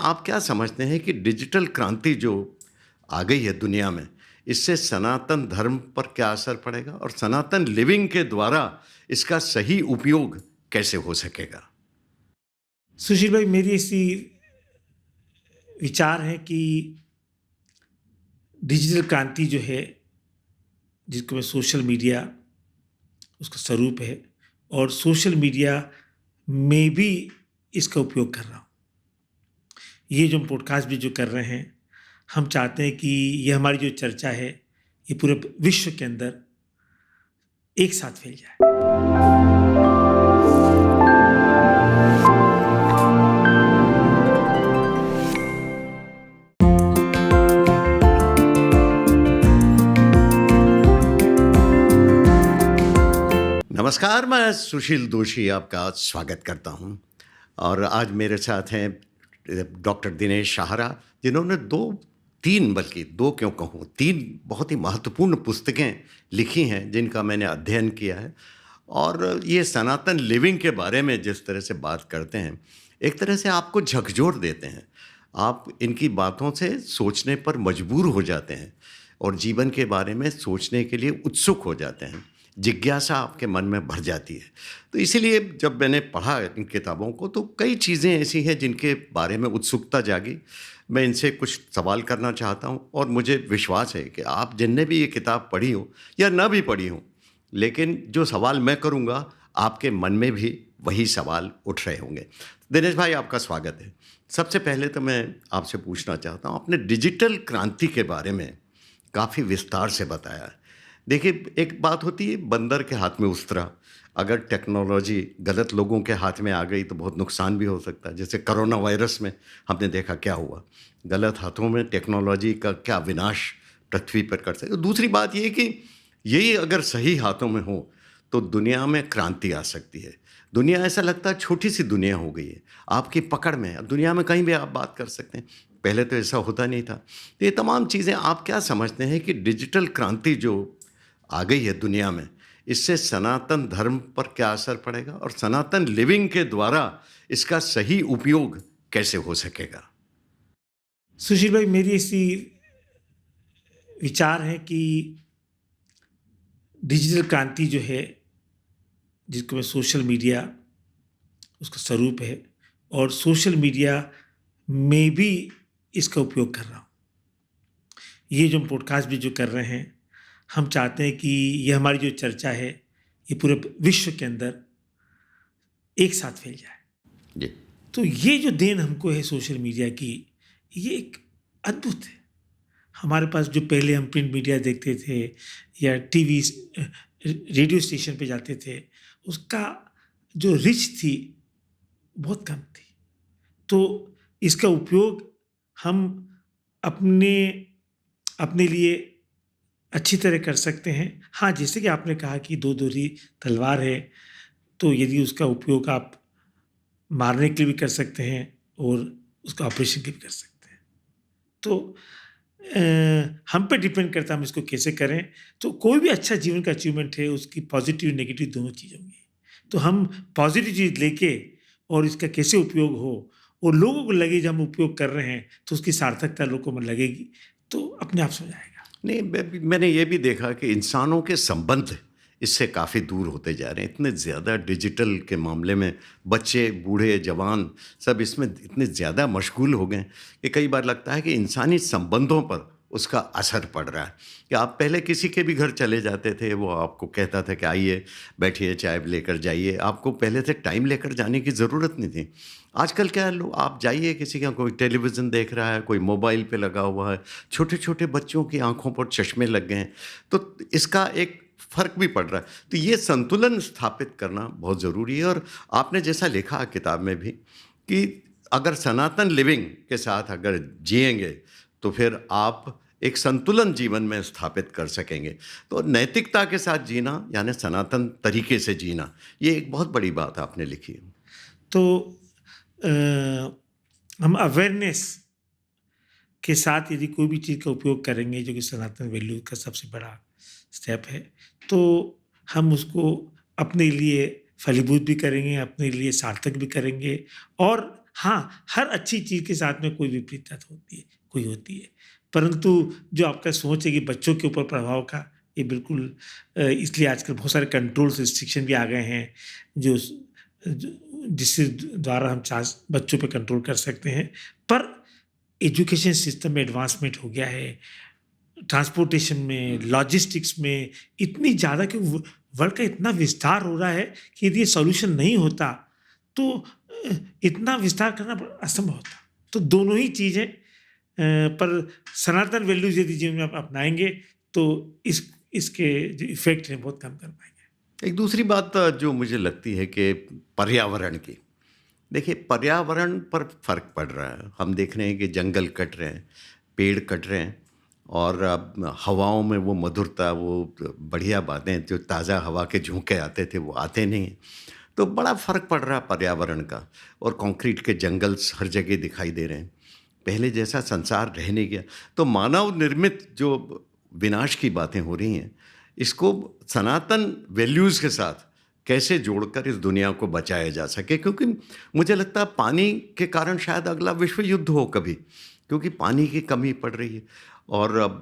आप क्या समझते हैं कि डिजिटल क्रांति जो आ गई है दुनिया में, इससे सनातन धर्म पर क्या असर पड़ेगा और सनातन लिविंग के द्वारा इसका सही उपयोग कैसे हो सकेगा? सुशील भाई, मेरी ऐसी विचार है कि डिजिटल क्रांति जो है, जिसको मैं सोशल मीडिया उसका स्वरूप है, और सोशल मीडिया में भी इसका उपयोग कर रहा हूँ। ये जो हम पॉडकास्ट भी जो कर रहे हैं, हम चाहते हैं कि ये हमारी जो चर्चा है, ये पूरे विश्व के अंदर एक साथ फैल जाए। नमस्कार, मैं सुशील दोशी आपका स्वागत करता हूं और आज मेरे साथ हैं डॉक्टर दिनेश सहारा, जिन्होंने दो क्यों कहूँ, तीन बहुत ही महत्वपूर्ण पुस्तकें लिखी हैं जिनका मैंने अध्ययन किया है। और ये सनातन लिविंग के बारे में जिस तरह से बात करते हैं, एक तरह से आपको झकझोर देते हैं। आप इनकी बातों से सोचने पर मजबूर हो जाते हैं और जीवन के बारे में सोचने के लिए उत्सुक हो जाते हैं। जिज्ञासा आपके मन में भर जाती है। तो इसीलिए जब मैंने पढ़ा इन किताबों को, तो कई चीज़ें ऐसी हैं जिनके बारे में उत्सुकता जागी। मैं इनसे कुछ सवाल करना चाहता हूँ और मुझे विश्वास है कि आप जिनने भी ये किताब पढ़ी हो या ना भी पढ़ी हो, लेकिन जो सवाल मैं करूँगा, आपके मन में भी वही सवाल उठ रहे होंगे। दिनेश भाई, आपका स्वागत है। सबसे पहले तो मैं आपसे पूछना चाहता हूँ, आपने डिजिटल क्रांति के बारे में काफ़ी विस्तार से बताया है। देखिए, एक बात होती है बंदर के हाथ में उस्तरा। अगर टेक्नोलॉजी गलत लोगों के हाथ में आ गई तो बहुत नुकसान भी हो सकता है। जैसे कोरोना वायरस में हमने देखा क्या हुआ। गलत हाथों में टेक्नोलॉजी का क्या विनाश पृथ्वी पर कर सकते। दूसरी बात ये कि यही अगर सही हाथों में हो तो दुनिया में क्रांति आ सकती है। दुनिया, ऐसा लगता है छोटी सी दुनिया हो गई है, आपकी पकड़ में है। दुनिया में कहीं भी आप बात कर सकते हैं, पहले तो ऐसा होता नहीं था। तो ये तमाम चीज़ें आप क्या समझते हैं कि डिजिटल क्रांति जो आ गई है दुनिया में, इससे सनातन धर्म पर क्या असर पड़ेगा और सनातन लिविंग के द्वारा इसका सही उपयोग कैसे हो सकेगा? सुशील भाई, मेरी ऐसी विचार है कि डिजिटल क्रांति जो है, जिसको मैं सोशल मीडिया उसका स्वरूप है, और सोशल मीडिया में भी इसका उपयोग कर रहा हूँ। ये जो हम पॉडकास्ट भी जो कर रहे हैं, हम चाहते हैं कि ये हमारी जो चर्चा है, ये पूरे विश्व के अंदर एक साथ फैल जाए। जी। तो ये जो देन हमको है सोशल मीडिया की, ये एक अद्भुत है। हमारे पास जो पहले हम प्रिंट मीडिया देखते थे या टीवी रेडियो स्टेशन पे जाते थे, उसका जो रिच थी बहुत कम थी। तो इसका उपयोग हम अपने अपने लिए अच्छी तरह कर सकते हैं। हाँ, जैसे कि आपने कहा कि दो धारी तलवार है, तो यदि उसका उपयोग आप मारने के लिए भी कर सकते हैं और उसका ऑपरेशन के लिए भी कर सकते हैं। तो हम पे डिपेंड करता है हम इसको कैसे करें। तो कोई भी अच्छा जीवन का अचीवमेंट है, उसकी पॉजिटिव नेगेटिव दोनों चीज़ होंगी। तो हम पॉजिटिव चीज़ लेके और इसका कैसे उपयोग हो और लोगों को लगे जब हम उपयोग कर रहे हैं तो उसकी सार्थकता लोगों को लगेगी, तो अपने आप समझ आएगा। नहीं, मैंने ये भी देखा कि इंसानों के संबंध इससे काफ़ी दूर होते जा रहे हैं। इतने ज़्यादा डिजिटल के मामले में बच्चे, बूढ़े, जवान सब इसमें इतने ज़्यादा मशगूल हो गए कि कई बार लगता है कि इंसानी संबंधों पर उसका असर पड़ रहा है। कि आप पहले किसी के भी घर चले जाते थे, वो आपको कहता था कि आइए, बैठिए, चाय लेकर जाइए। आपको पहले से टाइम लेकर जाने की ज़रूरत नहीं थी। आजकल क्या है, लो आप जाइए, किसी का कोई टेलीविज़न देख रहा है, कोई मोबाइल पे लगा हुआ है। छोटे-छोटे बच्चों की आँखों पर चश्मे लग गए हैं। तो इसका एक फ़र्क भी पड़ रहा है। तो ये संतुलन स्थापित करना बहुत ज़रूरी है। और आपने जैसा लिखा किताब में भी कि अगर सनातन लिविंग के साथ अगर जिएँगे, तो फिर आप एक संतुलन जीवन में स्थापित कर सकेंगे। तो नैतिकता के साथ जीना, यानी सनातन तरीके से जीना, ये एक बहुत बड़ी बात आपने लिखी है। तो अ, हम अवेयरनेस के साथ यदि कोई भी चीज़ का उपयोग करेंगे जो कि सनातन वैल्यू का सबसे बड़ा स्टेप है, तो हम उसको अपने लिए फलीभूत भी करेंगे, अपने लिए सार्थक भी करेंगे और हाँ, हर अच्छी चीज़ के साथ में कोई विपरीतता होती है, कोई होती है। परंतु जो आपका सोच है कि बच्चों के ऊपर प्रभाव का, ये बिल्कुल इसलिए आजकल बहुत सारे कंट्रोल्स, रिस्ट्रिक्शन भी आ गए हैं, जो जिससे द्वारा हम चाह बच्चों पे कंट्रोल कर सकते हैं। पर एजुकेशन सिस्टम में एडवांसमेंट हो गया है, ट्रांसपोर्टेशन में, लॉजिस्टिक्स में इतनी ज़्यादा कि वर्ल्ड का इतना विस्तार हो रहा है कि यदि ये सॉल्यूशन नहीं होता तो इतना विस्तार करना असंभव होता। तो दोनों ही चीज़ें पर सनातन वैल्यूज यदि जीवन में आप अपनाएंगे तो इसके जो इफेक्ट हैं बहुत कम कर पाएंगे। एक दूसरी बात जो मुझे लगती है कि पर्यावरण की, देखिए पर्यावरण पर फर्क पड़ रहा है। हम देख रहे हैं कि जंगल कट रहे हैं, पेड़ कट रहे हैं, और अब हवाओं में वो मधुरता, वो बढ़िया बातें, जो ताज़ा हवा के झोंके आते थे वो आते नहीं हैं। तो बड़ा फ़र्क पड़ रहा है पर्यावरण का, और कंक्रीट के जंगल हर जगह दिखाई दे रहे हैं। पहले जैसा संसार रह नहीं गया। तो मानव निर्मित जो विनाश की बातें हो रही हैं, इसको सनातन वैल्यूज़ के साथ कैसे जोड़कर इस दुनिया को बचाया जा सके, क्योंकि मुझे लगता है पानी के कारण शायद अगला विश्व युद्ध हो कभी, क्योंकि पानी की कमी पड़ रही है, और अब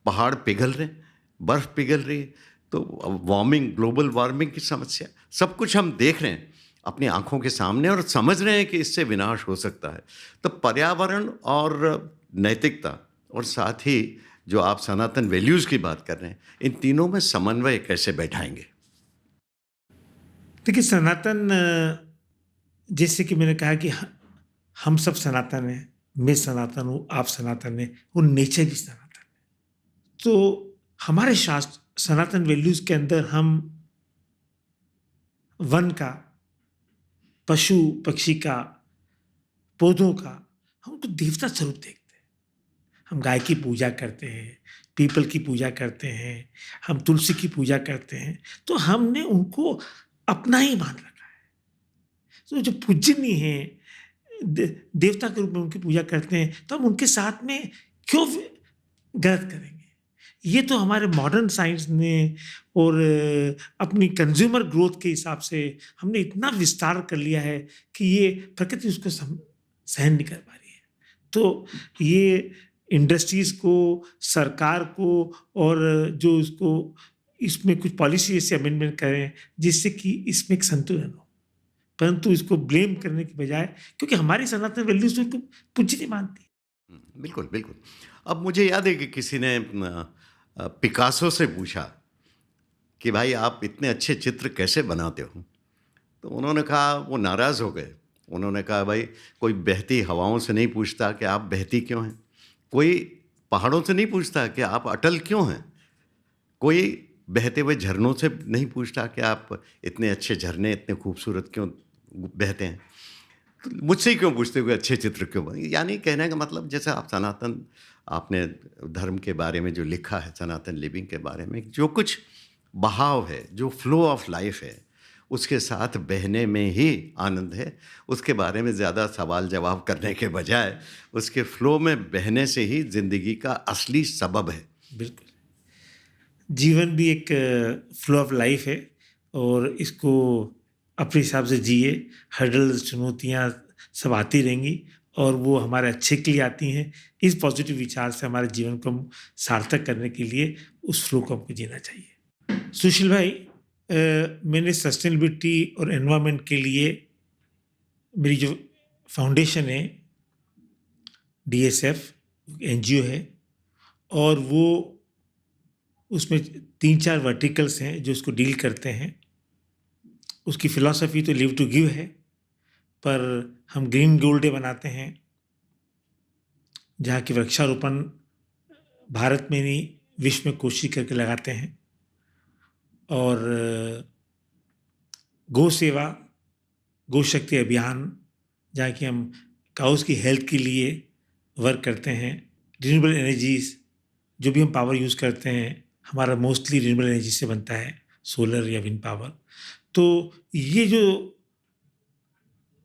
पहाड़ पिघल रहे हैं, बर्फ़ पिघल रही है, तो वार्मिंग, ग्लोबल वार्मिंग की समस्या, सब कुछ हम देख रहे हैं अपनी आंखों के सामने और समझ रहे हैं कि इससे विनाश हो सकता है। तो पर्यावरण और नैतिकता, और साथ ही जो आप सनातन वैल्यूज़ की बात कर रहे हैं, इन तीनों में समन्वय कैसे बैठाएंगे? देखिए सनातन, जैसे कि मैंने कहा कि हम सब सनातन हैं, मैं सनातन हूँ, आप सनातन हैं, वो नेचर भी सनातन है। तो हमारे शास्त्र सनातन वैल्यूज़ के अंदर हम वन का, पशु पक्षी का, पौधों का, हम उनको देवता स्वरूप देखते हैं। हम गाय की पूजा करते हैं, पीपल की पूजा करते हैं, हम तुलसी की पूजा करते हैं, तो हमने उनको अपना ही मान रखा है। तो जो पूजनीय हैं, देवता के रूप में उनकी पूजा करते हैं, तो हम उनके साथ में क्यों गलत करेंगे? ये तो हमारे मॉडर्न साइंस ने और अपनी कंज्यूमर ग्रोथ के हिसाब से हमने इतना विस्तार कर लिया है कि ये प्रकृति उसको सहन नहीं कर पा रही है। तो ये इंडस्ट्रीज़ को, सरकार को, और जो इसको, इसमें कुछ पॉलिसी ऐसे अमेंडमेंट करें जिससे कि इसमें एक संतुलन हो। परंतु इसको ब्लेम करने की बजाय, क्योंकि हमारी सनातन वैल्यूज़ तो उनको पूज्य नहीं मानती। बिल्कुल, बिल्कुल। अब मुझे याद है कि किसी ने पिकासो से पूछा कि भाई आप इतने अच्छे चित्र कैसे बनाते हो? तो उन्होंने कहा, वो नाराज़ हो गए। उन्होंने कहा, भाई कोई बहती हवाओं से नहीं पूछता कि आप बहती क्यों हैं? कोई पहाड़ों से नहीं पूछता कि आप अटल क्यों हैं? कोई बहते हुए झरनों से नहीं पूछता कि आप इतने अच्छे झरने, इतने खूबसूरत क्यों बहते हैं? तो मुझसे ही क्यों पूछते हो कि अच्छे चित्र क्यों बने? यानी कहने का मतलब, जैसे आप सनातन, आपने धर्म के बारे में जो लिखा है, सनातन लिविंग के बारे में, जो कुछ बहाव है, जो फ्लो ऑफ लाइफ है, उसके साथ बहने में ही आनंद है। उसके बारे में ज़्यादा सवाल जवाब करने के बजाय उसके फ्लो में बहने से ही ज़िंदगी का असली सबब है। बिल्कुल। जीवन भी एक फ्लो ऑफ लाइफ है, और इसको अपने हिसाब से जिए। हर्डल्स, चुनौतियाँ सब आती रहेंगी, और वो हमारे अच्छे के लिए आती हैं। इस पॉजिटिव विचार से हमारे जीवन को हम सार्थक करने के लिए उस फ्लो को हमको जीना चाहिए। सुशील भाई, मैंने सस्टेनेबिलिटी और एनवायरनमेंट के लिए मेरी जो फाउंडेशन है, DSF NGO है, और वो उसमें 3-4 वर्टिकल्स हैं जो इसको डील करते हैं। उसकी फ़िलॉसफ़ी तो लिव टू गिव है, पर हम ग्रीन गोल्ड डे बनाते हैं, जहाँ की वृक्षारोपण भारत में नहीं, विश्व में कोशिश करके लगाते हैं। और गौ सेवा, गौ शक्ति अभियान, जहाँ कि हम काउज़ की हेल्थ के लिए वर्क करते हैं। रिन्यूएबल एनर्जीज़, जो भी हम पावर यूज़ करते हैं, हमारा मोस्टली रिन्यूएबल एनर्जी से बनता है, सोलर या विंड पावर। तो ये जो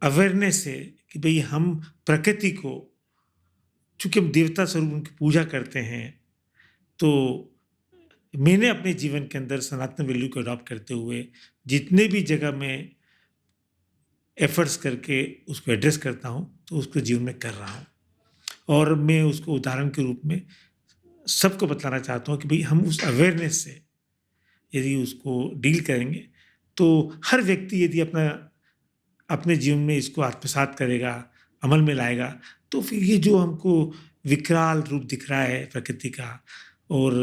अवेयरनेस है कि भई हम प्रकृति को, चूँकि हम देवता स्वरूप उनकी पूजा करते हैं, तो मैंने अपने जीवन के अंदर सनातन वैल्यू को अडॉप्ट करते हुए जितने भी जगह मैं एफ़र्ट्स करके उसको एड्रेस करता हूँ, तो उसको जीवन में कर रहा हूँ। और मैं उसको उदाहरण के रूप में सबको बताना चाहता हूँ कि भई हम उस अवेयरनेस से यदि उसको डील करेंगे, तो हर व्यक्ति यदि अपने जीवन में इसको आत्मसात करेगा, अमल में लाएगा, तो फिर ये जो हमको विकराल रूप दिख रहा है प्रकृति का और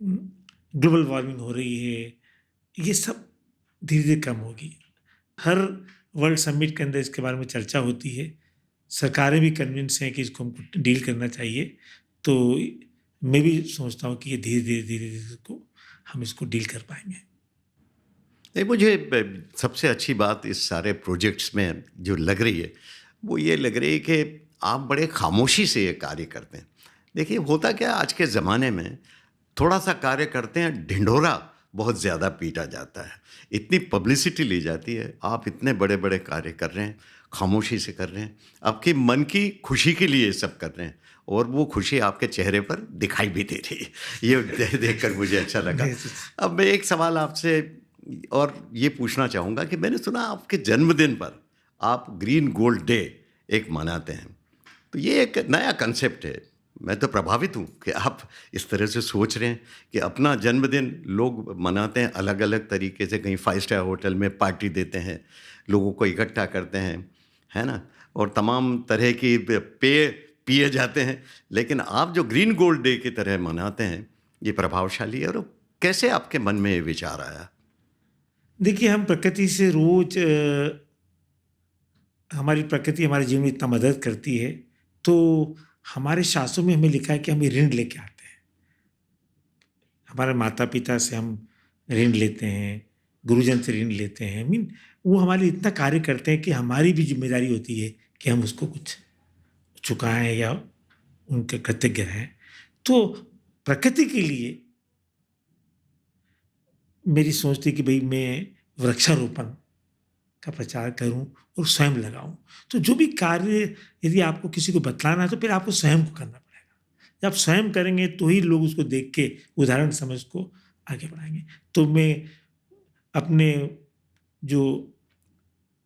ग्लोबल वार्मिंग हो रही है, ये सब धीरे-धीरे कम होगी। हर वर्ल्ड समिट के अंदर इसके बारे में चर्चा होती है। सरकारें भी कन्विंस हैं कि इसको हमको डील करना चाहिए। तो मैं भी सोचता हूँ कि ये धीरे-धीरे इसको हम इसको डील कर पाएँगे। नहीं, मुझे सबसे अच्छी बात इस सारे प्रोजेक्ट्स में जो लग रही है, वो ये लग रही है कि आप बड़े खामोशी से ये कार्य करते हैं। देखिए, होता क्या है, आज के ज़माने में थोड़ा-सा कार्य करते हैं, ढिंढोरा बहुत ज़्यादा पीटा जाता है। इतनी पब्लिसिटी ली जाती है, आप इतने बड़े-बड़े कार्य कर रहे हैं, खामोशी से कर रहे हैं, आपके मन की खुशी के लिए ये सब कर रहे हैं और वो खुशी आपके चेहरे पर दिखाई भी दे रही है। ये देखकर मुझे अच्छा लगा। जी, जी। अब मैं एक सवाल आपसे और ये पूछना चाहूँगा कि मैंने सुना आपके जन्मदिन पर आप ग्रीन गोल्ड डे एक मनाते हैं। तो ये एक नया कंसेप्ट है। मैं तो प्रभावित हूँ कि आप इस तरह से सोच रहे हैं कि अपना जन्मदिन लोग मनाते हैं अलग-अलग तरीके से, कहीं 5 स्टार होटल में पार्टी देते हैं, लोगों को इकट्ठा करते हैं, है ना? और तमाम तरह की पेय पिए जाते हैं। लेकिन आप जो ग्रीन गोल्ड डे की तरह मनाते हैं, ये प्रभावशाली है। और कैसे आपके मन में ये विचार आया? देखिए, हम प्रकृति से रोज़ हमारी प्रकृति हमारे जीवन में इतना मदद करती है, तो हमारे शास्त्रों में हमें लिखा है कि हम ये ऋण लेके आते हैं। हमारे माता-पिता से हम ऋण लेते हैं, गुरुजन से ऋण लेते हैं। वो हमारे लिए इतना कार्य करते हैं कि हमारी भी ज़िम्मेदारी होती है कि हम उसको कुछ चुकाएँ या उनके कृतज्ञ रहें। तो प्रकृति के लिए मेरी सोच थी कि भई मैं वृक्षारोपण का प्रचार करूँ और स्वयं लगाऊँ। तो जो भी कार्य यदि आपको किसी को बतलाना है, तो फिर आपको स्वयं को करना पड़ेगा। जब आप स्वयं करेंगे, तो ही लोग उसको देख के उदाहरण समझ को आगे बढ़ाएँगे। तो मैं अपने जो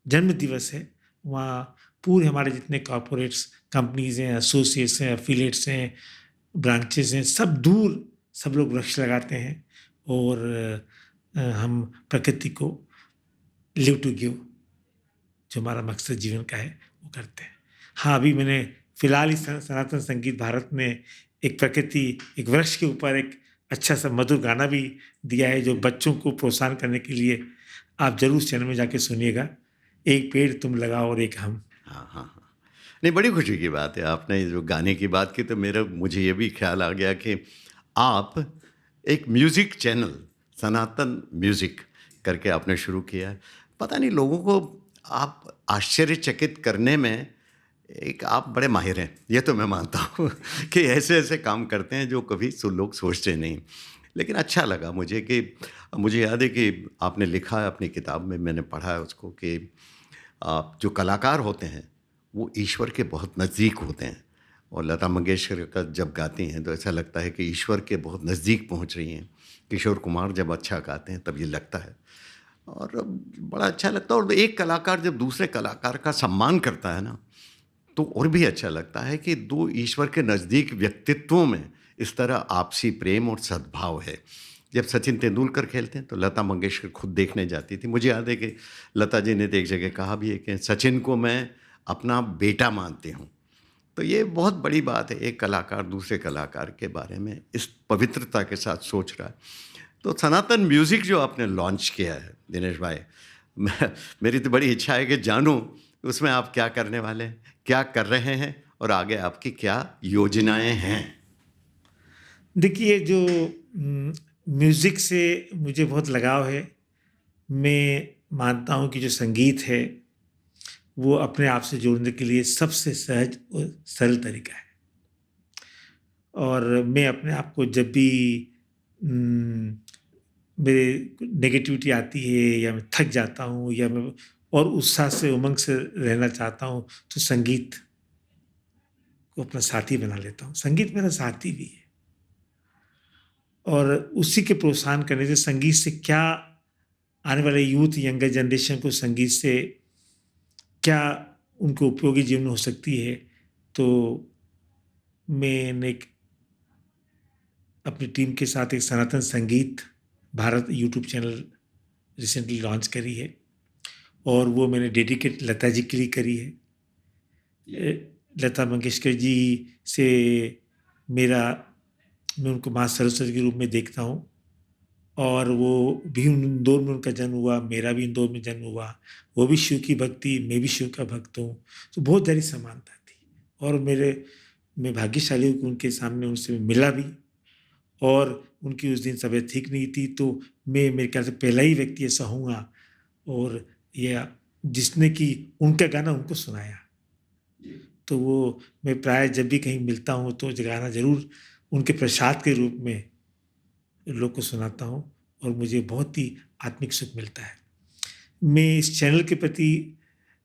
जन्म दिवस है, वहाँ पूरे हमारे जितने कॉर्पोरेट्स, कंपनीज़ हैं, एसोसिएट्स हैं, एफ़िलिएट्स हैं, ब्रांचेज़ हैं, सब लोग वृक्ष लगाते हैं और हम प्रकृति को लिव टू गिव, जो हमारा मकसद जीवन का है, वो करते हैं। हाँ, अभी मैंने फिलहाल ही सनातन संगीत भारत में एक वृक्ष के ऊपर एक अच्छा-सा मधुर गाना भी दिया है, जो बच्चों को प्रोत्साहन करने के लिए आप ज़रूर उस चैनल में जाके सुनिएगा। एक पेड़ तुम लगाओ और एक हम। हाँ, हाँ, हाँ। नहीं, बड़ी खुशी की बात है। आपने जो गाने की बात की, तो मुझे ये भी ख्याल आ गया कि आप एक म्यूज़िक चैनल सनातन म्यूज़िक करके आपने शुरू किया है। पता नहीं, लोगों को आप आश्चर्यचकित करने में आप बड़े माहिर हैं, ये तो मैं मानता हूँ कि ऐसे-ऐसे काम करते हैं जो कभी लोग सोचते नहीं। लेकिन अच्छा लगा मुझे कि मुझे याद है कि आपने लिखा है अपनी किताब में, मैंने पढ़ा है उसको, कि आप जो कलाकार होते हैं वो ईश्वर के बहुत नज़दीक होते हैं। और लता मंगेशकर का जब गाती हैं तो ऐसा लगता है कि ईश्वर के बहुत नज़दीक पहुंच रही हैं। किशोर कुमार जब अच्छा गाते हैं तब ये लगता है, और बड़ा अच्छा लगता है। और एक कलाकार जब दूसरे कलाकार का सम्मान करता है ना, तो और भी अच्छा लगता है कि दो ईश्वर के नज़दीक व्यक्तित्वों में इस तरह आपसी प्रेम और सद्भाव है। जब सचिन तेंदुलकर खेलते हैं तो लता मंगेशकर खुद देखने जाती थी। मुझे याद है कि लता जी ने तो एक जगह कहा भी है कि सचिन को मैं अपना बेटा मानती हूँ। तो ये बहुत बड़ी बात है, एक कलाकार दूसरे कलाकार के बारे में इस पवित्रता के साथ सोच रहा है। तो सनातन म्यूज़िक जो आपने लॉन्च किया है दिनेश भाई, मेरी तो बड़ी इच्छा है कि जानूं उसमें आप क्या करने वाले हैं, क्या कर रहे हैं और आगे आपकी क्या योजनाएं हैं। देखिए, जो म्यूज़िक से मुझे बहुत लगाव है। मैं मानता हूँ कि जो संगीत है, वो अपने आप से जोड़ने के लिए सबसे सहज और सरल तरीका है। और मैं अपने आप को जब भी उम, मेरे नेगेटिविटी आती है या मैं थक जाता हूँ या मैं और उत्साह से, उमंग से रहना चाहता हूँ, तो संगीत को अपना साथी बना लेता हूँ। संगीत मेरा साथी भी है। और उसी के प्रोत्साहन करने से संगीत से क्या आने वाले यूथ, यंगर जनरेशन को संगीत से क्या उनको उपयोगी जीवन में हो सकती है, तो मैंने एक अपनी टीम के साथ एक सनातन संगीत Bharat YouTube channel recently launch करी है, और वो मैंने डेडिकेट लता जी के लिए करी है। लता मंगेशकर जी से मैं उनको माँ सरस्वती के रूप में देखता हूँ, और वो भी इंदौर में उनका जन्म हुआ, मेरा भी इंदौर में जन्म हुआ। वो भी शिव की भक्ति, मैं भी शिव का भक्त हूँ, तो बहुत सारी समानता थी। और मैं भाग्यशाली हूँ कि उनके सामने उनसे मिला भी, और उनकी उस दिन तबीयत ठीक नहीं थी, तो मेरे ख्याल से पहला ही व्यक्ति ऐसा होऊंगा और या जिसने कि उनका गाना उनको सुनाया। तो वो मैं प्राय जब भी कहीं मिलता हूँ तो गाना ज़रूर उनके प्रसाद के रूप में लोग को सुनाता हूँ, और मुझे बहुत ही आत्मिक सुख मिलता है। मैं इस चैनल के प्रति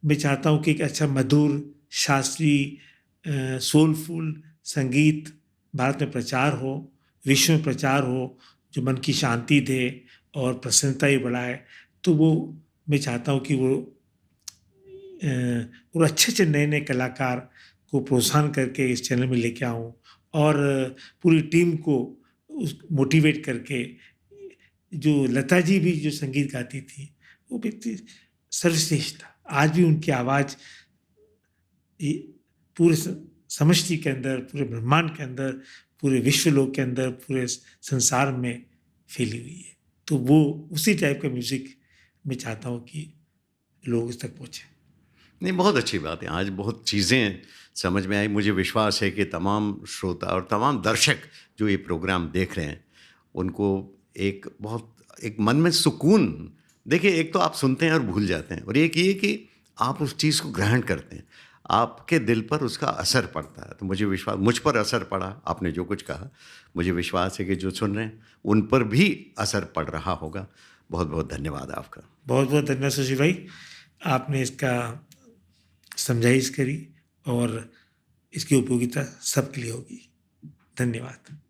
मैं चाहता हूँ कि एक अच्छा मधुर शास्त्रीय सोलफुल संगीत भारत में प्रचार हो, विश्व में प्रचार हो, जो मन की शांति दे और प्रसन्नता ही बढ़ाए। तो वो मैं चाहता हूँ कि वो और अच्छे नए कलाकार को प्रोत्साहन करके इस चैनल में लेके आऊँ, और पूरी टीम को उस मोटिवेट करके, जो लता जी भी जो संगीत गाती थी, वो व्यक्ति सर्वश्रेष्ठ था। आज भी उनकी आवाज़ पूरे समष्टि के अंदर, पूरे ब्रह्मांड के अंदर, पूरे विश्वलोक के अंदर, पूरे संसार में फैली हुई है। तो वो उसी टाइप का म्यूज़िक मैं चाहता हूँ कि लोग उस तक पहुँचे। नहीं, बहुत अच्छी बात है। आज बहुत चीज़ें समझ में आई। मुझे विश्वास है कि तमाम श्रोता और तमाम दर्शक जो ये प्रोग्राम देख रहे हैं, उनको एक मन में सुकून। देखिए, एक तो आप सुनते हैं और भूल जाते हैं, और एक ये कि आप उस चीज़ को ग्रहण करते हैं, आपके दिल पर उसका असर पड़ता है। तो मुझ पर असर पड़ा, आपने जो कुछ कहा, मुझे विश्वास है कि जो सुन रहे हैं उन पर भी असर पड़ रहा होगा। बहुत बहुत धन्यवाद आपका। बहुत बहुत धन्यवाद सुशील भाई, आपने इसका समझाइश करी, और इसकी उपयोगिता सबके लिए होगी। धन्यवाद।